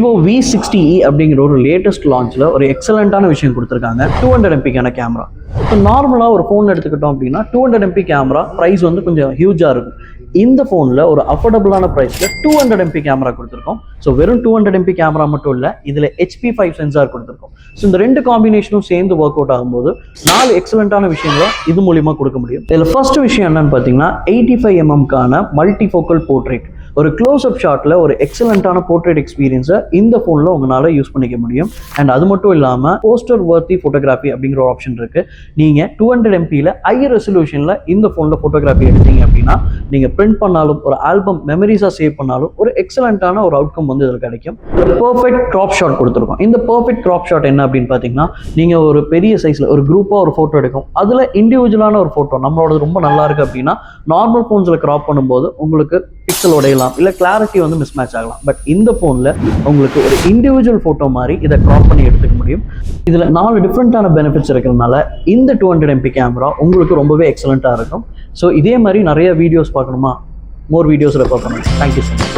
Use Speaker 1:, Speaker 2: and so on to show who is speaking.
Speaker 1: Vivo V60e அப்படிங்கிற ஒரு latest லான்ச்சில் ஒரு எக்ஸலண்ட்டான விஷயம் கொடுத்துருக்காங்க. 200 MP கேமரா. இப்போ நார்மலாக ஒரு ஃபோன் எடுத்துக்கிட்டோம் அப்படின்னா 200 MP கேமரா ப்ரைஸ் வந்து கொஞ்சம் ஹியூஜாக இருக்கும். இந்த ஃபோனில் ஒரு அஃபோர்டபுளான ப்ரைஸில் 200 MP கேமரா கொடுத்துருக்கோம். ஸோ வெறும் 200 MP கேமரா மட்டும் இல்லை, இதில் HP5 சென்சார் கொடுத்துருக்கோம். ஸோ இந்த ரெண்டு காம்பினேஷனும் சேர்ந்து ஒர்க் அவுட் ஆகும்போது 4 எக்ஸலண்ட்டான விஷயங்களை இது மூலிமா கொடுக்க முடியும். இதில் ஃபர்ஸ்ட் விஷயம் என்னன்னு பார்த்தீங்கன்னா 85 mm மல்டி ஃபோக்கல் போர்ட்ரேட். ஒரு க்ளோஸ் அப் ஷாட்டில் ஒரு எக்ஸலண்ட்டான போர்ட்ரேட் எக்ஸ்பீரியன்ஸை இந்த ஃபோனில் உங்களால் யூஸ் பண்ணிக்க முடியும். அண்ட் அது மட்டும் இல்லாமல் போஸ்டர் வர்த்தி ஃபோட்டோகிராஃபி அப்படிங்கிற ஒரு ஆப்ஷன் இருக்குது. நீங்கள் 200 MPயில் ஹை ரெசல்யூஷனில் இந்த ஃபோனில் ஃபோட்டோகிராஃபி எடுத்தீங்க அப்படின்னா நீங்கள் பிரிண்ட் பண்ணாலும் ஒரு ஆல்பம் மெமரிஸாக சேவ் பண்ணாலும் ஒரு எக்ஸலண்ட்டான ஒரு அவுட்கம் வந்து இதில் கிடைக்கும். பர்ஃபெக்ட் க்ராப் ஷாட் கொடுத்துருக்கோம். இந்த பர்ஃபெக்ட் க்ராப் ஷாட் என்ன அப்படின்னு பார்த்தீங்கன்னா, நீங்கள் ஒரு பெரிய சைஸில் ஒரு குரூப்பாக ஒரு ஃபோட்டோ எடுக்கும், அதில் இண்டிவிஜுவலான ஒரு ஃபோட்டோ நம்மளோட ரொம்ப நல்லா இருக்குது அப்படின்னா நார்மல் ஃபோன்ஸில் க்ராப் பண்ணும்போது உங்களுக்கு பிக்சல் உடையலாம், இல்லை கிளாரிட்டி வந்து மிஸ் மேட்ச் ஆகலாம். பட் இந்த ஃபோனில் உங்களுக்கு ஒரு இண்டிவிஜுவல் ஃபோட்டோ மாதிரி இதை க்ராப் பண்ணி எடுத்துக்க முடியும். இதில் 4 டிஃப்ரெண்ட்டான பெனிஃபிட்ஸ் இருக்கிறதுனால இந்த 200 MP கேமரா உங்களுக்கு ரொம்பவே எக்ஸலண்ட்டாக இருக்கும். ஸோ இதே மாதிரி நிறைய வீடியோஸ் பார்க்கணுமா? மோர் வீடியோஸ் ரெஃபர் பண்ணுங்கள். Thank you so much.